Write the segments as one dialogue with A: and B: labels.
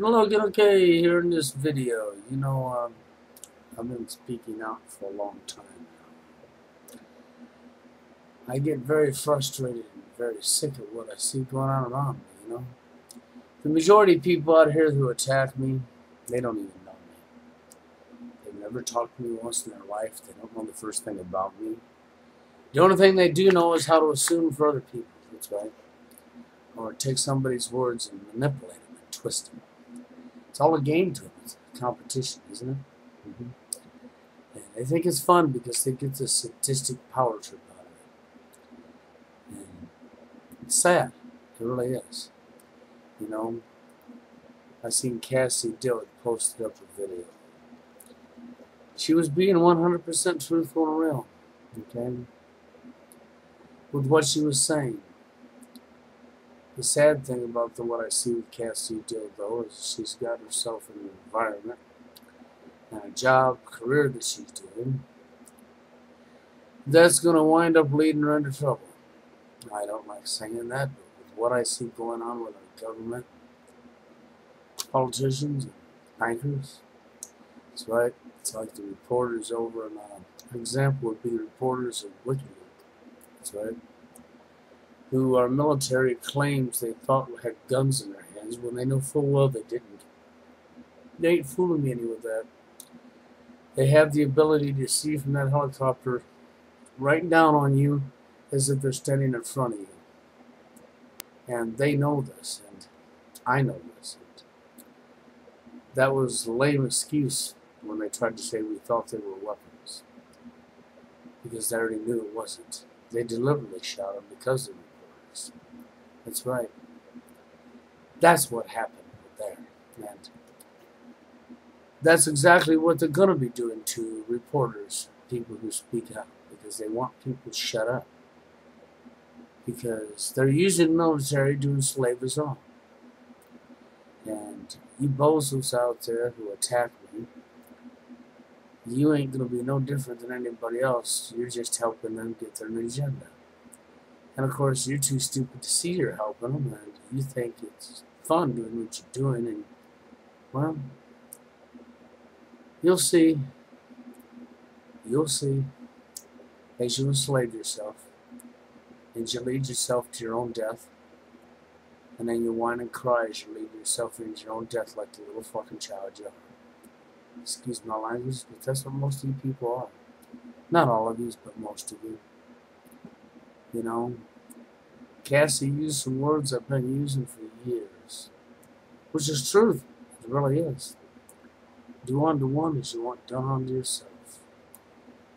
A: Look, okay, here in this video, I've been speaking out for a long time now. I get very frustrated and very sick of what I see going on around me. The majority of people out here who attack me, they don't even know me. They've never talked to me once in their life. They don't know the first thing about me. The only thing they do know is how to assume for other people. That's right. Or take somebody's words and manipulate them and twist them. It's all a game to them. It's a competition, isn't it? Mm-hmm. And they think it's fun because they get this sadistic power trip out of it. And it's sad. It really is. I seen Cassie Dillard posted up a video. She was being 100% truthful and real. Okay? With what she was saying. The sad thing about what I see with Cassie Dillard, though, is she's got herself in an environment and a job, career that she's doing that's going to wind up leading her into trouble. I don't like saying that, but with what I see going on with our government, politicians, and bankers, that's right. It's like the reporters over in, an example would be the reporters of WikiLeaks, that's right, who our military claims they thought had guns in their hands when they know full well they didn't. They ain't fooling me any with that. They have the ability to see from that helicopter right down on you as if they're standing in front of you. And they know this, and I know this. And that was a lame excuse when they tried to say we thought they were weapons. Because they already knew it wasn't. They deliberately shot them because they were reporters. That's right. That's what happened there. And that's exactly what they're going to be doing to reporters, people who speak out, because they want people to shut up. Because they're using the military to enslave us all. And you bozos out there who attack me, you ain't going to be no different than anybody else. You're just helping them get their agenda. And of course, you're too stupid to see you're helping them, and you think it's fun doing what you're doing, and, well, you'll see as you enslave yourself, as you lead yourself to your own death, and then you whine and cry as you lead yourself into your own death like the little fucking child you are. Excuse my language, but that's what most of you people are. Not all of you, but most of you. Cassie used some words I've been using for years, which is truth. It really is. Do unto one as you want done unto yourself.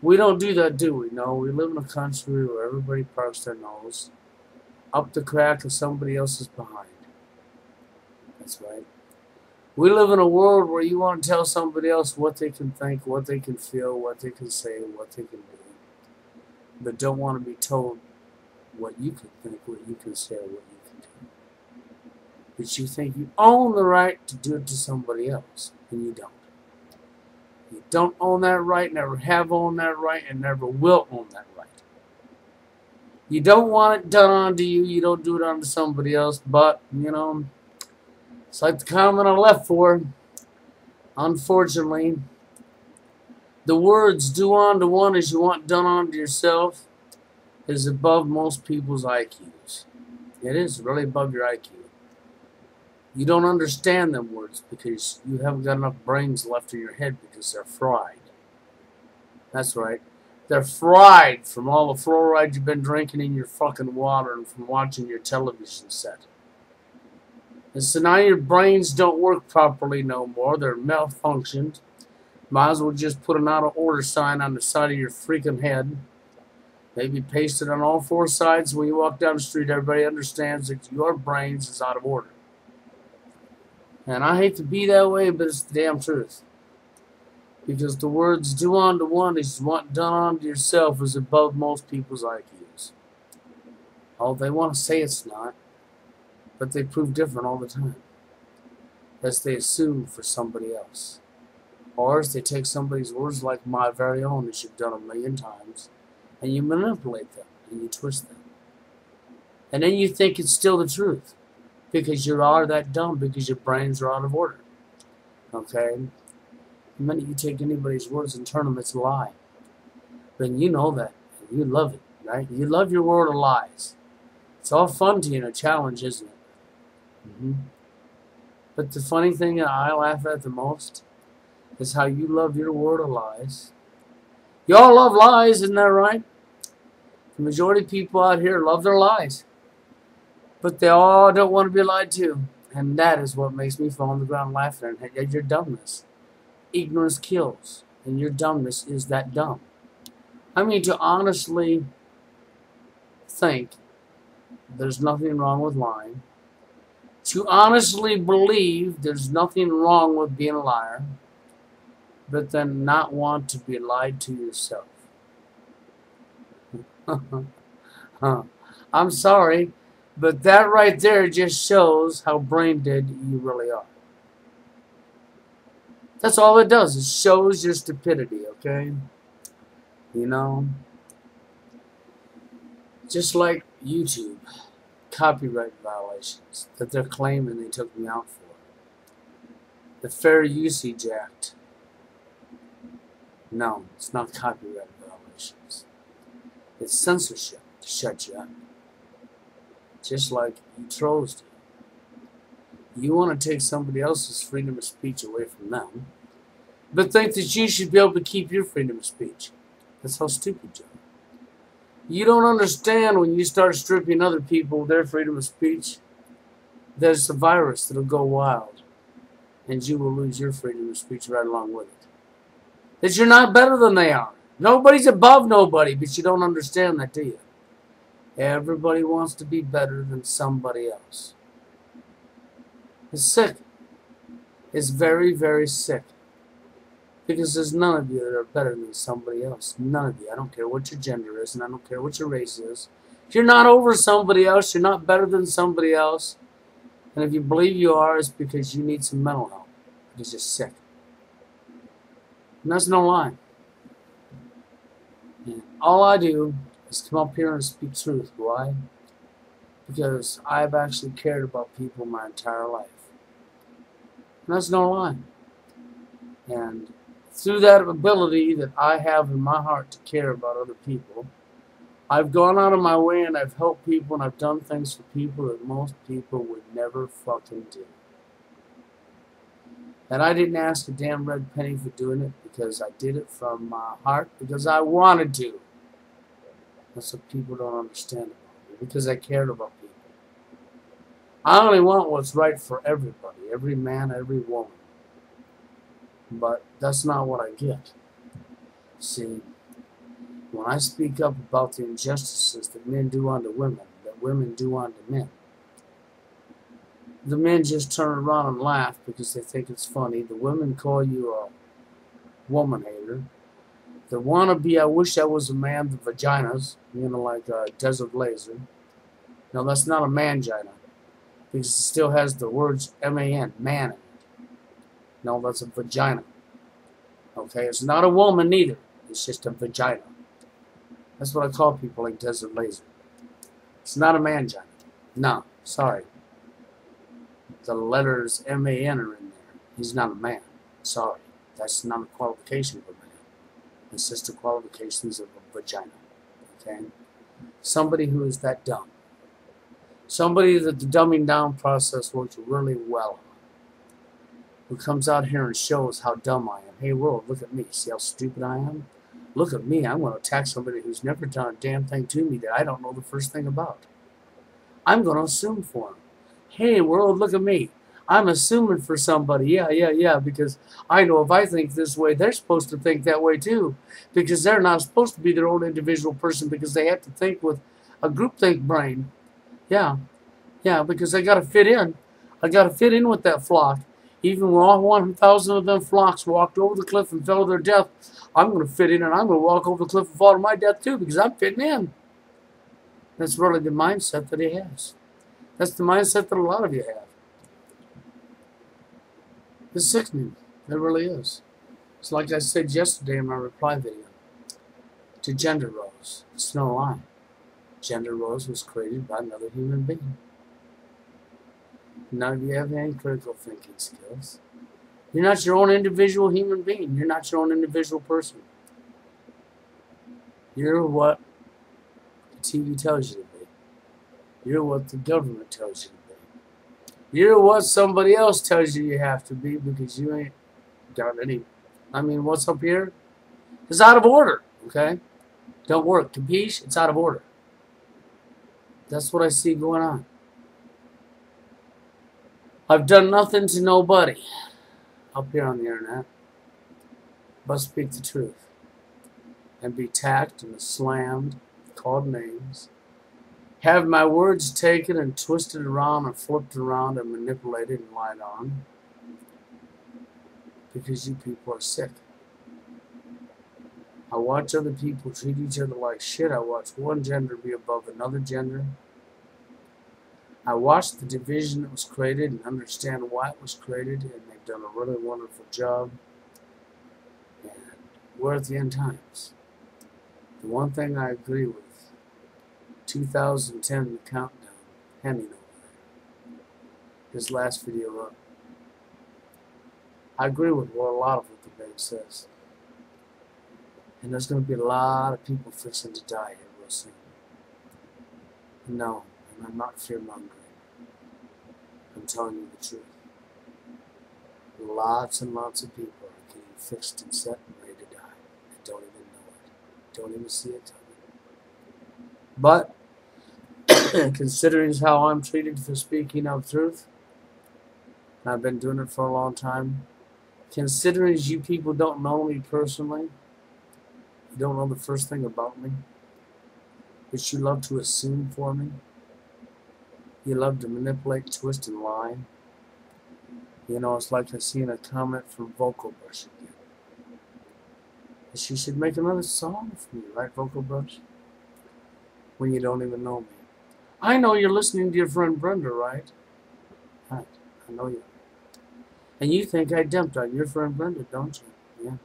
A: We don't do that, do we? No, we live in a country where everybody parks their nose up the crack of somebody else's behind. That's right. We live in a world where you want to tell somebody else what they can think, what they can feel, what they can say, what they can do, but don't want to be told what you can think, what you can say, or what you can do. But you think you own the right to do it to somebody else, and you don't. You don't own that right, never have owned that right, and never will own that right. You don't want it done onto you, you don't do it onto somebody else, but, it's like the comment I left for. Unfortunately, the words, do unto one as you want done unto yourself, is above most people's IQs. It is really above your IQ. You don't understand them words because you haven't got enough brains left in your head because they're fried. That's right. They're fried from all the fluoride you've been drinking in your fucking water and from watching your television set. And so now your brains don't work properly no more. They're malfunctioned. Might as well just put an out of order sign on the side of your freaking head. Maybe paste it on all four sides. When you walk down the street, everybody understands that your brains is out of order. And I hate to be that way, but it's the damn truth. Because the words, do unto one as you want done unto yourself, is above most people's IQs. Oh, they want to say it's not, but they prove different all the time. As they assume for somebody else. Or as they take somebody's words like my very own, as you've done 1,000,000 times, and you manipulate them, and you twist them. And then you think it's still the truth. because you are that dumb, because your brains are out of order. Okay? The minute you take anybody's words and turn them, it's a lie. Then you know that. And you love it, right? You love your world of lies. It's all fun to you and a challenge, isn't it? But the funny thing that I laugh at the most is how you love your world of lies. You all love lies, isn't that right? The majority of people out here love their lies. But they all don't want to be lied to. And that is what makes me fall on the ground laughing at your dumbness. Ignorance kills. And your dumbness is that dumb. I mean, to honestly think there's nothing wrong with lying. To honestly believe there's nothing wrong with being a liar. But then not want to be lied to yourself. I'm sorry, but that right there just shows how brain dead you really are. That's all it does. It shows your stupidity, okay? You know? Just like YouTube. Copyright violations that they're claiming they took me out for. The Fair Usage Act. No, it's not copyright violations. It's censorship to shut you up. Just like you trolls do. You want to take somebody else's freedom of speech away from them, but think that you should be able to keep your freedom of speech. That's how stupid you are. You don't understand when you start stripping other people of their freedom of speech, there's a virus that'll go wild, and you will lose your freedom of speech right along with it. That you're not better than they are. Nobody's above nobody, but you don't understand that, do you? Everybody wants to be better than somebody else. It's sick. It's very, very sick. Because there's none of you that are better than somebody else. None of you. I don't care what your gender is, and I don't care what your race is. If you're not over somebody else, you're not better than somebody else. And if you believe you are, it's because you need some mental help. Because you're sick. And that's no lie. And all I do is come up here and speak truth. Why? Because I've actually cared about people my entire life. And that's no lie. And through that ability that I have in my heart to care about other people, I've gone out of my way and I've helped people and I've done things for people that most people would never fucking do. And I didn't ask a damn red penny for doing it because I did it from my heart because I wanted to. That's what people don't understand about me, because I cared about people. I only want what's right for everybody, every man, every woman. But that's not what I get. See, when I speak up about the injustices that men do unto women, that women do unto men, the men just turn around and laugh because they think it's funny. The women call you a woman hater. The wannabe, I wish I was a man, the vaginas, you know, like a desert laser. No, that's not a mangina, because it still has the words M-A-N, man in it. No, that's a vagina. Okay, it's not a woman either. It's just a vagina. That's what I call people like desert laser. It's not a mangina. No, sorry. The letters M-A-N are in there. He's not a man. Sorry. That's not a qualification of a man. It's just the qualifications of a vagina. Okay? Somebody who is that dumb. Somebody that the dumbing down process works really well on. Who comes out here and shows how dumb I am. Hey world, look at me. See how stupid I am? Look at me. I'm going to attack somebody who's never done a damn thing to me that I don't know the first thing about. I'm going to assume for him. Hey world, look at me. I'm assuming for somebody. Yeah, because I know if I think this way, they're supposed to think that way too. Because they're not supposed to be their own individual person because they have to think with a groupthink brain. Yeah, because I got to fit in. I got to fit in with that flock. Even when all 1,000 of them flocks walked over the cliff and fell to their death, I'm going to fit in and I'm going to walk over the cliff and fall to my death too because I'm fitting in. That's really the mindset that he has. That's the mindset that a lot of you have. It's sickening. It really is. It's like I said yesterday in my reply video to gender roles. It's no lie. Gender roles was created by another human being. None of you have any critical thinking skills. You're not your own individual human being. You're not your own individual person. You're what the TV tells you to be. You're what the government tells you to be. You're what somebody else tells you have to be because you ain't got any. I mean, what's up here is out of order, okay? Don't work. Capiche? It's out of order. That's what I see going on. I've done nothing to nobody up here on the internet but speak the truth and be attacked and slammed, called names, have my words taken and twisted around and flipped around and manipulated and lied on because you people are sick. I watch other people treat each other like shit. I watch one gender be above another gender. I watched the division that was created and understand why it was created, and they've done a really wonderful job. And we're at the end times. The one thing I agree with, 2010, the countdown, handing over there. This last video up. I agree with a lot of what the man says. And there's going to be a lot of people fixing to die here real soon. No, and I'm not fear-mongering. I'm telling you the truth. Lots and lots of people are getting fixed and set and ready to die. They don't even know it. Don't even see it coming. But, considering how I'm treated for speaking of truth, and I've been doing it for a long time, considering you people don't know me personally, you don't know the first thing about me, but you love to assume for me, you love to manipulate, twist, and lie. You know, it's like I seen a comment from Vocal Brush again. She should make another song for me, right, Vocal Brush? When you don't even know me. I know you're listening to your friend Brenda, right? Right, I know you. And you think I dumped on your friend Brenda, don't you? Yeah.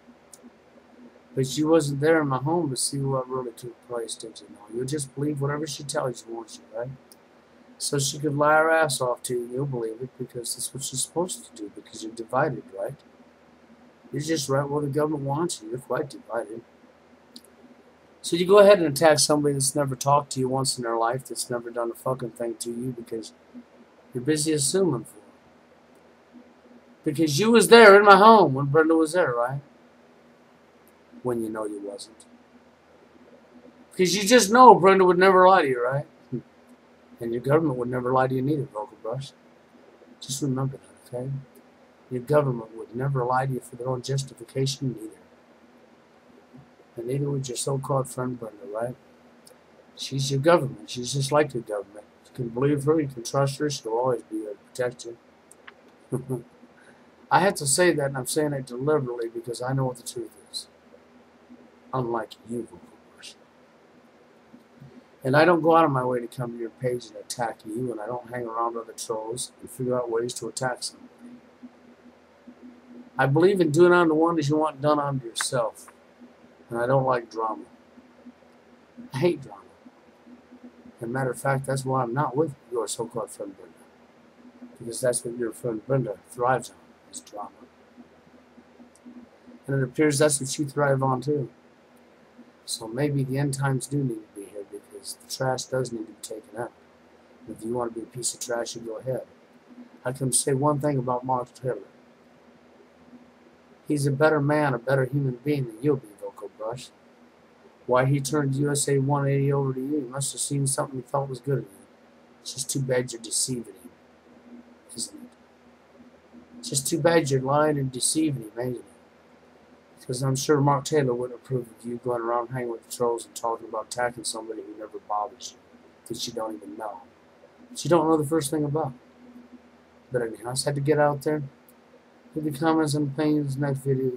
A: But she wasn't there in my home to see what really took place, did you know? You'll just believe whatever she tells you, won't you, right? So she could lie her ass off to you, and you'll believe it because that's what she's supposed to do, because you're divided, right? You're just right where the government wants you. You're quite divided. So you go ahead and attack somebody that's never talked to you once in their life, that's never done a fucking thing to you because you're busy assuming for them. Because you was there in my home when Brenda was there, right? When you know you wasn't. Because you just know Brenda would never lie to you, right? And your government would never lie to you neither, Vocal Brush. Just remember that, okay? Your government would never lie to you for their own justification neither. And neither would your so-called friend Brenda, right? She's your government. She's just like your government. You can believe her, you can trust her, she'll always be there to protect you. I have to say that, and I'm saying it deliberately because I know what the truth is. Unlike you, Vocal Brush. And I don't go out of my way to come to your page and attack you, and I don't hang around other trolls and figure out ways to attack somebody. I believe in doing unto one as you want done unto yourself. And I don't like drama. I hate drama. As a matter of fact, that's why I'm not with your so-called friend Brenda. Because that's what your friend Brenda thrives on, is drama. And it appears that's what you thrive on too. So maybe the end times do need to be here because the trash does need to be taken out. And if you want to be a piece of trash, you go ahead. I can say one thing about Mark Taylor. He's a better man, a better human being than you'll be, Vocal Brush. Why he turned USA 180 over to you, he must have seen something he felt was good in you. It's just too bad you're deceiving him, isn't it? It's just too bad you're lying and deceiving him, ain't it? Because I'm sure Mark Taylor wouldn't approve of you going around hanging with the trolls and talking about attacking somebody who never bothers you, that you don't even know. That you don't know the first thing about. But anyhow, I just had to get out there. Leave your comments and opinions. Next video,